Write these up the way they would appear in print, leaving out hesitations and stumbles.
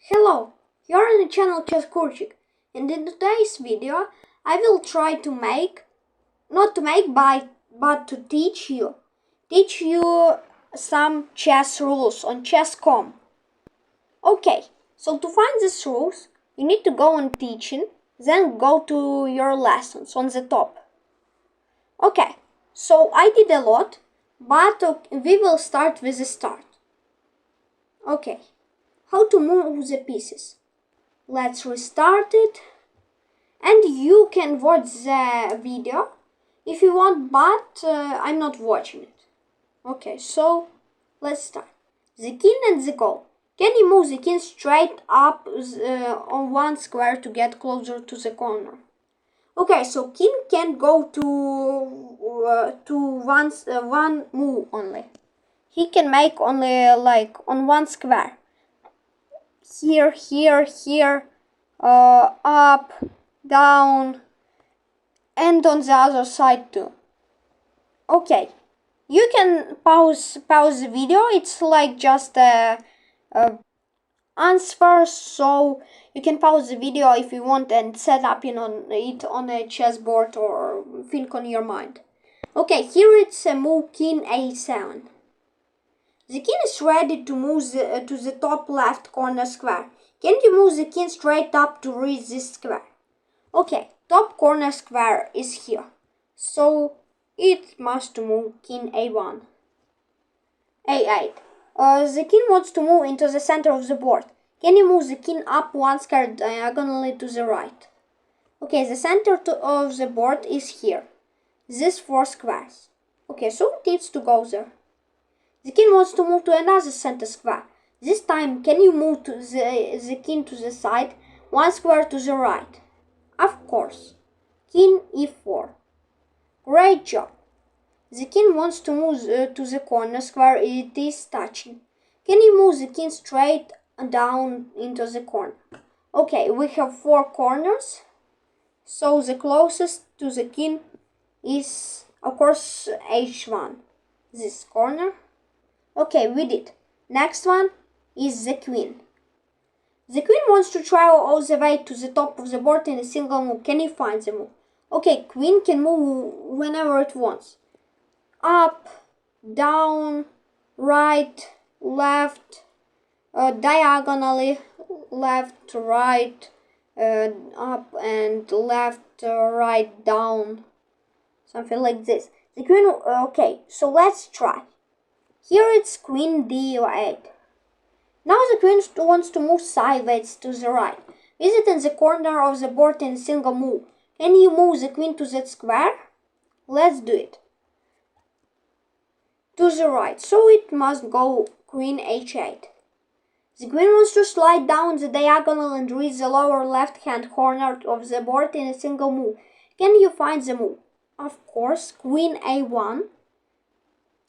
Hello, you're on the channel Chess Kurchik, and in today's video I will try to but to teach you some chess rules on chess.com. Okay, so to find these rules you need to go on teaching, then go to your lessons on the top. Okay, so I did a lot, but we will start with the start. Okay, how to move the pieces. Let's restart it, and you can watch the video if you want, but I'm not watching it. Okay, so let's start. The king and the goal. Can you move the king straight up on one square to get closer to the corner? Okay, so king can go to one move only. He can make only like on one square. Here, up, down, and on the other side too. Okay, you can pause the video. It's like just a answer, so you can pause the video if you want and set up it on a chessboard or think on your mind. Okay, here it's a move king a7. The king is ready to move to the top left corner square. Can you move the king straight up to reach this square? Okay, top corner square is here, so it must move king a1. a8. The king wants to move into the center of the board. Can you move the king up one square diagonally to the right? Okay, the center of the board is here. These 4 squares. Okay, so it needs to go there. The king wants to move to another center square. This time, can you move the king to the side, one square to the right? Of course. King e4. Great job. The king wants to move to the corner square it is touching. Can you move the king straight down into the corner? Okay, we have 4 corners, so the closest to the king is, of course, h1. This corner. Okay, we did. Next one is the queen. The queen wants to travel all the way to the top of the board in a single move. Can you find the move? Okay, queen can move whenever it wants. Up, down, right, left, diagonally, left, right, up and left, right, down. Something like this. The queen, okay, so let's try. Here it's queen d8. Now the queen wants to move sideways to the right. Visiting the corner of the board in a single move. Can you move the queen to that square? Let's do it. To the right, so it must go queen h8. The queen wants to slide down the diagonal and reach the lower left-hand corner of the board in a single move. Can you find the move? Of course, queen a1.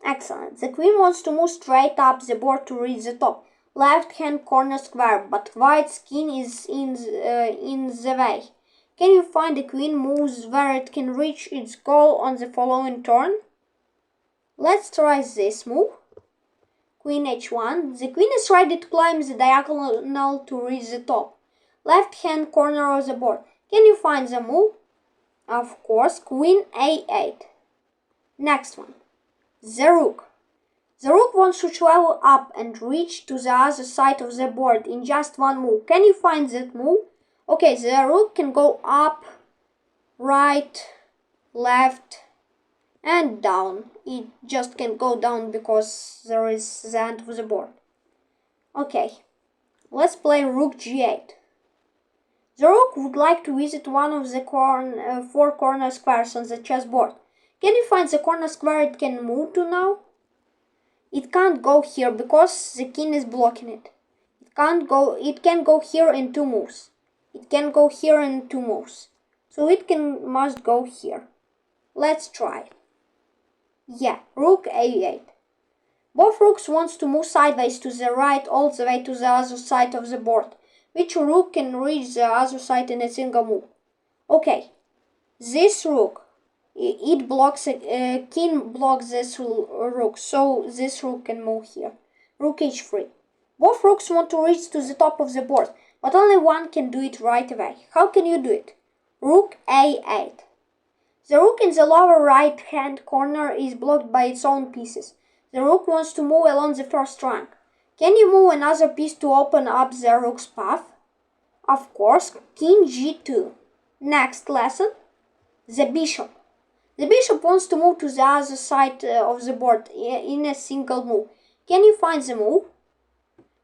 Excellent. The queen wants to move straight up the board to reach the top left-hand corner square, but white's king is in the way. Can you find the queen moves where it can reach its goal on the following turn? Let's try this move. Queen h1. The queen is ready to climb the diagonal to reach the top left-hand corner of the board. Can you find the move? Of course, queen a8. Next one. The rook. The rook wants to travel up and reach to the other side of the board in just one move. Can you find that move? Okay, the rook can go up, right, left, and down. It just can go down because there is the end of the board. Okay, let's play rook g8. The rook would like to visit one of the 4 corner squares on the chessboard. Can you find the corner square it can move to now? It can't go here because the king is blocking it. It can go here in 2 moves. It can go here in 2 moves. So must go here. Let's try. Yeah, rook a8. Both rooks wants to move sideways to the right all the way to the other side of the board. Which rook can reach the other side in a single move? Okay, this rook. It blocks king blocks this rook, so this rook can move here. Rook h3. Both rooks want to reach to the top of the board, but only one can do it right away. How can you do it? Rook A8. The rook in the lower right-hand corner is blocked by its own pieces. The rook wants to move along the first rank. Can you move another piece to open up the rook's path? Of course, King G2. Next lesson, the bishop. The bishop wants to move to the other side of the board in a single move. Can you find the move?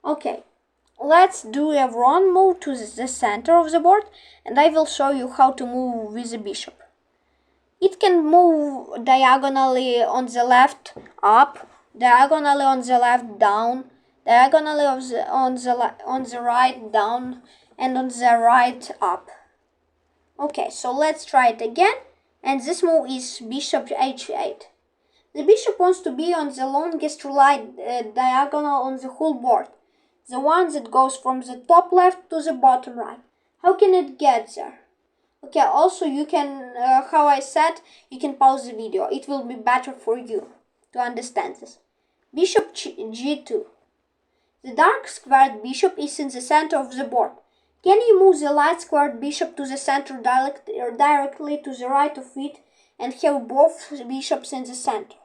Okay, let's do a run move to the center of the board, and I will show you how to move with the bishop. It can move diagonally on the left up, diagonally on the left down, diagonally on the right down, and on the right up. Okay, so let's try it again, and this move is bishop h8. The bishop wants to be on the longest right diagonal on the whole board, the one that goes from the top left to the bottom right. How can it get there? Okay, also you can, how I said, you can pause the video. It will be better for you to understand this. Bishop G2. The dark squared bishop is in the center of the board. Can you move the light squared bishop to the center directly to the right of it and have both bishops in the center?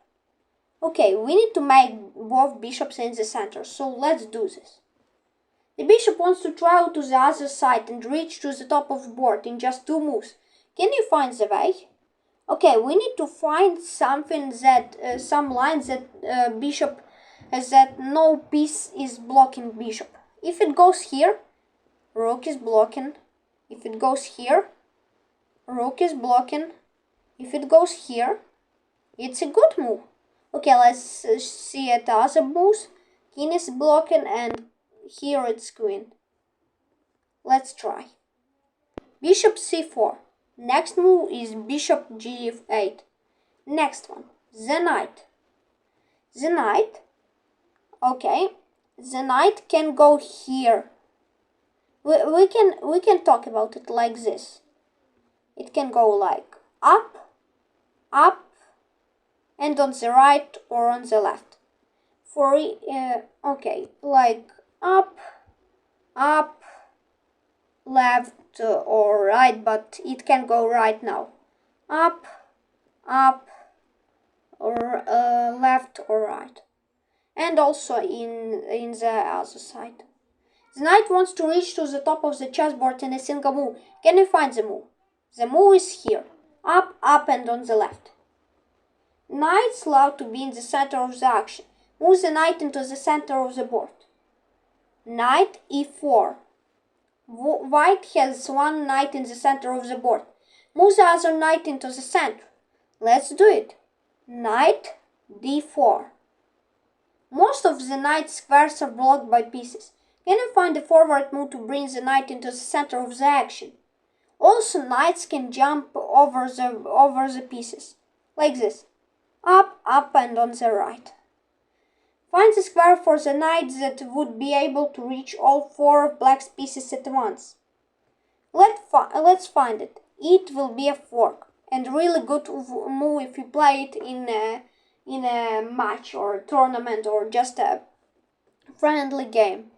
Okay, we need to make both bishops in the center, so let's do this. The bishop wants to travel to the other side and reach to the top of the board in just 2 moves. Can you find the way? Okay, we need to find something that, some lines that bishop, that no piece is blocking bishop. If it goes here, rook is blocking. If it goes here, rook is blocking. If it goes here, it's a good move. Okay, let's see at the other moves. King is blocking and here it's queen. Let's try. Bishop c4. Next move is bishop g8. Next one, the knight. The knight, okay, the knight can go here. We can talk about it like this. It can go like up, up, and on the right or on the left. For okay, like up, up, left or right, but it can go right now. Up, up, or left or right. And also in the other side. The knight wants to reach to the top of the chessboard in a single move. Can you find the move? The move is here. Up, up, and on the left. Knights love to be in the center of the action. Move the knight into the center of the board. Knight e4. White has one knight in the center of the board. Move the other knight into the center. Let's do it. Knight d4. Most of the knight squares are blocked by pieces. Can you find a forward move to bring the knight into the center of the action? Also, knights can jump over the pieces, like this. Up, up, and on the right. Find the square for the knight that would be able to reach all 4 of black's pieces at once. Let's find it. It will be a fork, and really good move if you play it in a match or a tournament or just a friendly game.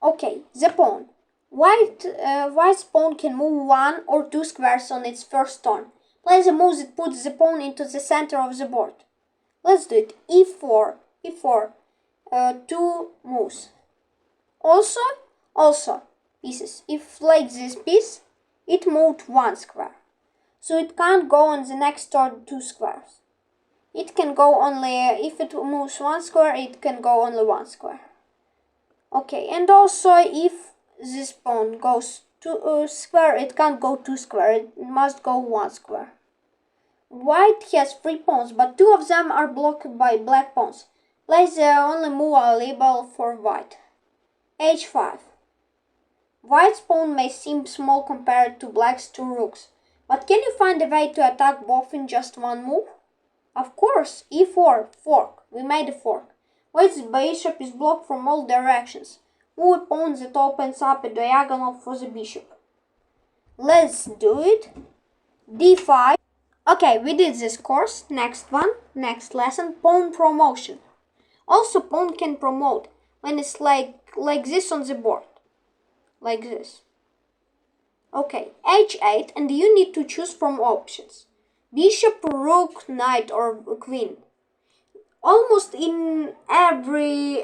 Okay, the pawn. White's pawn can move 1 or 2 squares on its first turn. Play the move that puts the pawn into the center of the board. Let's do it. e4, e4, 2 moves. Also, pieces. If like this piece, it moved 1 square. So it can't go on the next turn 2 squares. It can go only, if it moves 1 square, it can go only 1 square. Okay, and also if this pawn goes 2 square, it can't go 2 square, it must go 1 square. White has 3 pawns, but 2 of them are blocked by black pawns. Play the only move available for white. h5. White's pawn may seem small compared to black's 2 rooks, but can you find a way to attack both in just 1 move? Of course, e4, fork. We made a fork. White's bishop is blocked from all directions. Move a pawn that opens up a diagonal for the bishop. Let's do it. d5. Okay, we did this course. Next one, next lesson, pawn promotion. Also, pawn can promote. when it's like this on the board, like this. Okay, h8, and you need to choose from options: bishop, rook, knight, or queen. Almost in every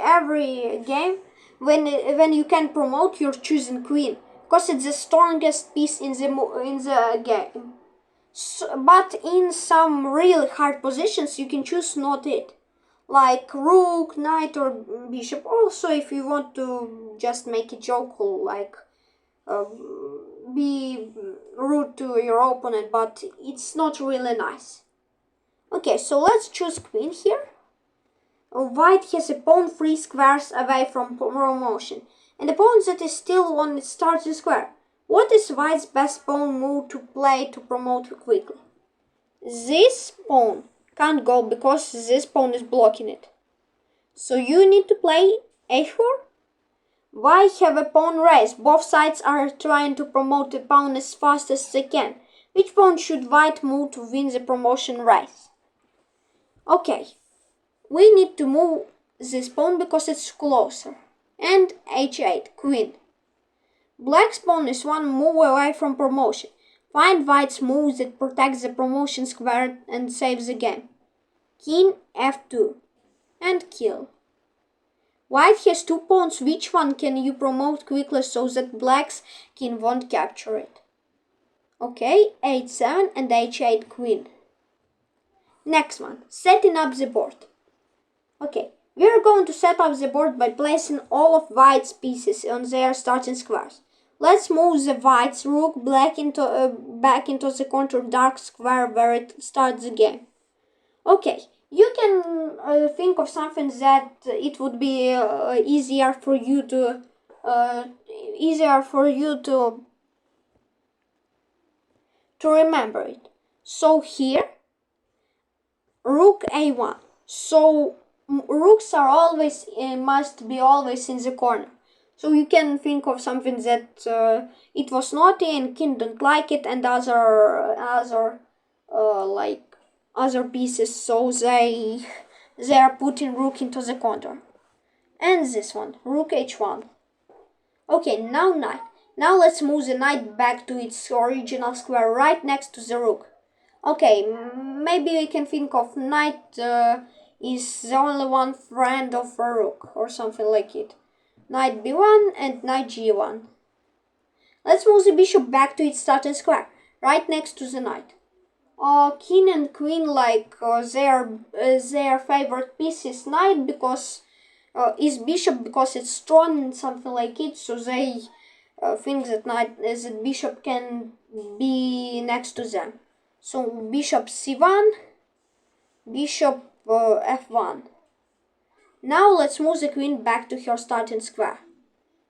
game, when you can promote, you're choosing queen because it's the strongest piece in the game. So, but in some really hard positions, you can choose not it, like rook, knight, or bishop. Also, if you want to just make a joke, like be rude to your opponent, but it's not really nice. Okay, so let's choose queen here. White has a pawn 3 squares away from promotion, and a pawn that is still on its starting square. What is White's best pawn move to play to promote quickly? This pawn can't go because this pawn is blocking it. So you need to play a4. White have a pawn race. Both sides are trying to promote the pawn as fast as they can. Which pawn should White move to win the promotion race? Okay, we need to move this pawn because it's closer. And h8, queen. Black's pawn is one move away from promotion. Find White's move that protects the promotion square and saves the game. King f2 and kill. White has 2 pawns. Which one can you promote quickly so that Black's king won't capture it? Okay, h7 and h8 queen. Next one, setting up the board. Okay, we are going to set up the board by placing all of White's pieces on their starting squares. Let's move the White's rook back into the corner dark square where it starts the game. Okay, you can think of something that it would be easier for you to remember it. So here, rook a1. So rooks are always must be always in the corner. So you can think of something that it was naughty and king don't like it, and other pieces, so they are putting rook into the corner. And this one, rook h1. Okay, now knight. Now let's move the knight back to its original square right next to the rook. Okay, maybe we can think of knight is the only one friend of a rook or something like it. Knight b1 and knight g1. Let's move the bishop back to its starting square, right next to the knight. King and queen, like their favorite piece is knight because is bishop because it's strong and something like it. So they think that that bishop can be next to them. So bishop c1, bishop f1. Now let's move the queen back to her starting square.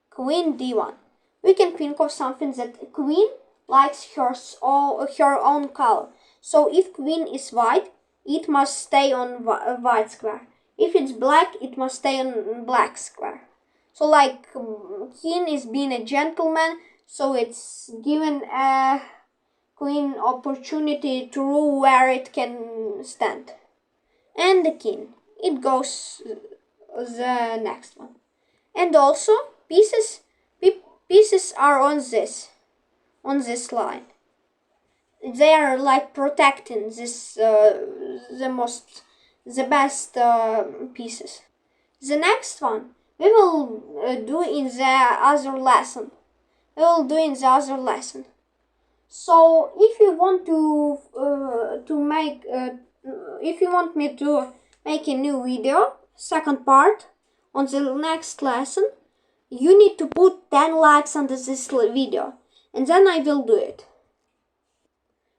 Queen d1. We can think of something that queen likes her own color. So if queen is white, it must stay on white square. If it's black, it must stay on black square. So like king is being a gentleman, so it's given a queen opportunity to rule where it can stand. And the king, it goes the next one. And also pieces are on this line. They are like protecting this the best pieces. The next one we will do in the other lesson. So if you want if you want me to make a new video, second part, on the next lesson, you need to put 10 likes under this video, and then I will do it.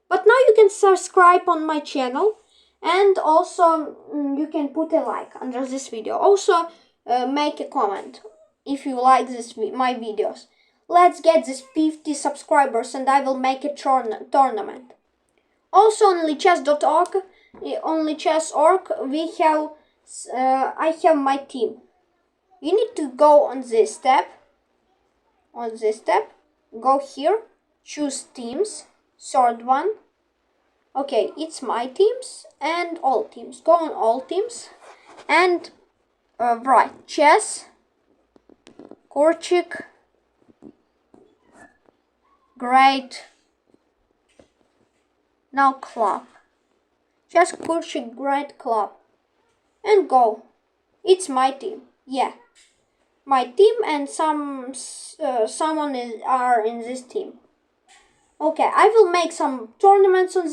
But now you can subscribe on my channel, and also you can put a like under this video. Also make a comment if you like my videos. Let's get this 50 subscribers and I will make a tournament. Also on lichess.org, we have I have my team. You need to go on this tab. Go here, choose teams, third one. Okay, it's my teams and all teams. Go on all teams and write chess Kurchik. Great. Now club. Just Kurchik Great Club. And go. It's my team. Yeah. My team and someone are in this team. Okay, I will make some tournaments on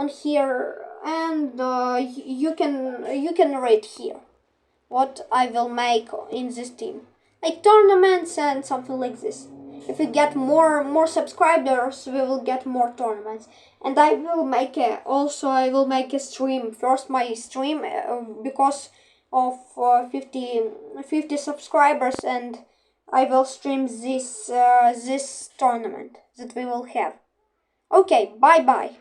here, and you can read here what I will make in this team, like tournaments and something like this. If we get more subscribers, we will get more tournaments, and I will make a stream. First, my stream because of 50 subscribers, and I will stream this tournament that we will have. Okay, bye bye.